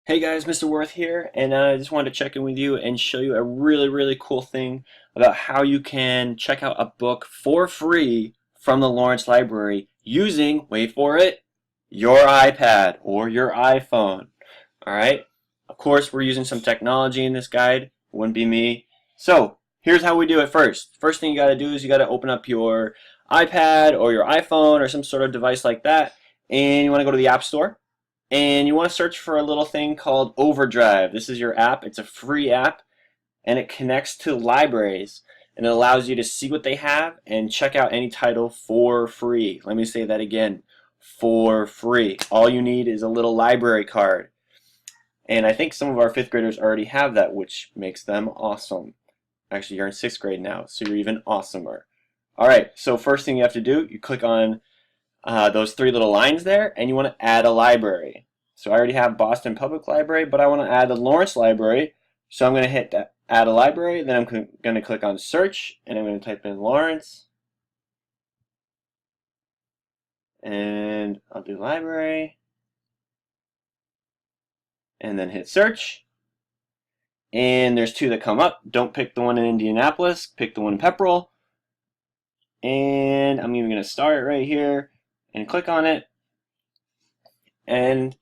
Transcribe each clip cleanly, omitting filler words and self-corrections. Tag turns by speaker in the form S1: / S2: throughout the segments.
S1: Hey guys, Mr. Worth here, and I just wanted to check in with you and show you a really cool thing about how you can check out a book for free from the Lawrence Library using, wait for it, your iPad or your iPhone. Alright? Of course, we're using some technology in this guide. It wouldn't be me. So, here's how we do it first. First thing you gotta do is you gotta open up your iPad or your iPhone or some sort of device like that, and you wanna go to the App Store. And you want to search for a little thing called Overdrive. This is your app. It's a free app, and it connects to libraries, and it allows you to see what they have and check out any title for free. Let me say that again, for free. All you need is a little library card. And I think some of our 5th graders already have that, which makes them awesome. Actually, you're in 6th grade now, so you're even awesomer. Alright, so first thing you have to do, you click on those 3 little lines there, and you want to add a library. So I already have Boston Public Library, but I want to add the Lawrence Library, so I'm going to hit that, add a library, then I'm going to click on search, and I'm going to type in Lawrence, and I'll do library, and then hit search, and there's 2 that come up. Don't pick the one in Indianapolis, pick the one in Pepperell, and I'm even going to start right here, and click on it, and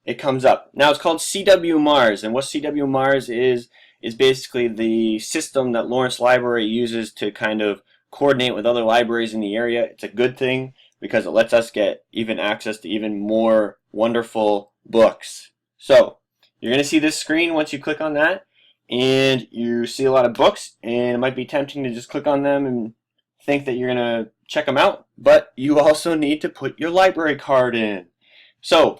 S1: it comes up. Now it's called CW Mars, and what CW Mars is basically the system that Lawrence Library uses to kind of coordinate with other libraries in the area. It's a good thing because it lets us get even access to even more wonderful books. So you're going to see this screen once you click on that, and you see a lot of books, and it might be tempting to just click on them and think that you're going to check them out, but you also need to put your library card in. So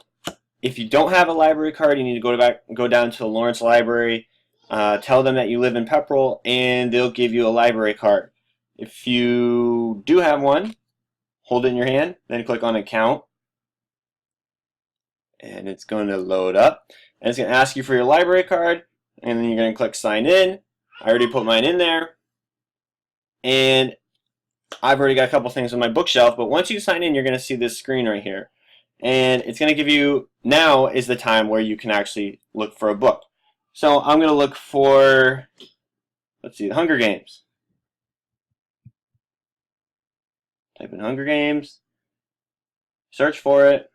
S1: if you don't have a library card, you need to go down to the Lawrence Library, tell them that you live in Pepperell, and they'll give you a library card. If you do have one, hold it in your hand, then click on Account, and it's going to load up, and it's going to ask you for your library card, and then you're going to click Sign In. I already put mine in there, and I've already got a couple things on my bookshelf, but once you sign in, you're going to see this screen right here. And it's going to give you, now is the time where you can actually look for a book. So I'm going to look for, let's see, The Hunger Games. Type in Hunger Games, search for it,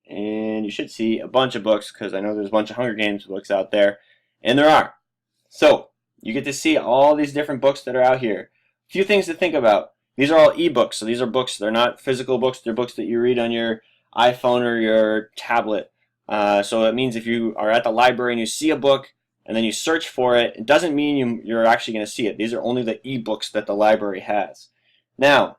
S1: and you should see a bunch of books because I know there's a bunch of Hunger Games books out there, and there are. So you get to see all these different books that are out here. A few things to think about. These are all ebooks, so these are books. They're not physical books. They're books that you read on your iPhone or your tablet. So that means if you are at the library and you see a book and then you search for it, it doesn't mean you're actually going to see it. These are only the ebooks that the library has. Now,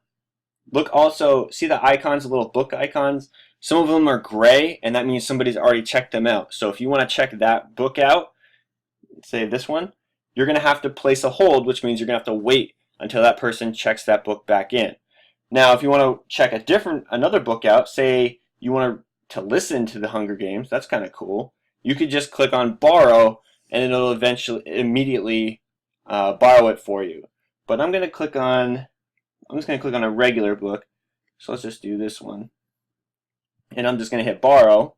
S1: look also, see the icons, the little book icons? Some of them are gray, and that means somebody's already checked them out. So if you want to check that book out, say this one, you're going to have to place a hold, which means you're going to have to wait until that person checks that book back in. Now, if you want to check another book out, say you want to listen to the Hunger Games, that's kind of cool. You could just click on Borrow, and it'll immediately borrow it for you. But I'm just going to click on a regular book. So let's just do this one. And I'm just going to hit Borrow,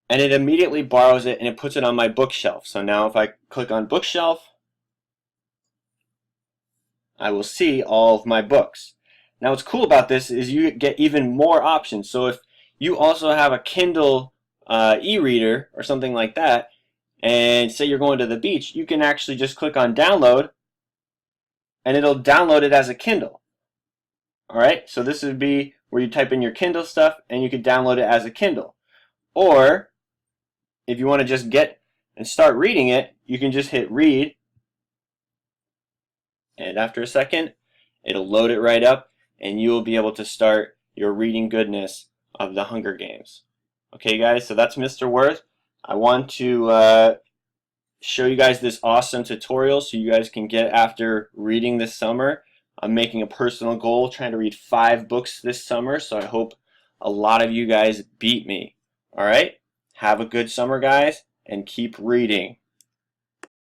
S1: and it immediately borrows it and it puts it on my bookshelf. So now if I click on Bookshelf, I will see all of my books. Now what's cool about this is you get even more options. So if you also have a Kindle e-reader or something like that, and say you're going to the beach, you can actually just click on Download, and it'll download it as a Kindle. Alright, so this would be where you type in your Kindle stuff, and you can download it as a Kindle. Or, if you want to just get and start reading it, you can just hit Read, and after a second, it'll load it right up, and you will be able to start your reading goodness of the Hunger Games. Okay, guys, so that's Mr. Worth. I want to show you guys this awesome tutorial so you guys can get after reading this summer. I'm making a personal goal, trying to read 5 books this summer, so I hope a lot of you guys beat me. Alright? Have a good summer, guys, and keep reading.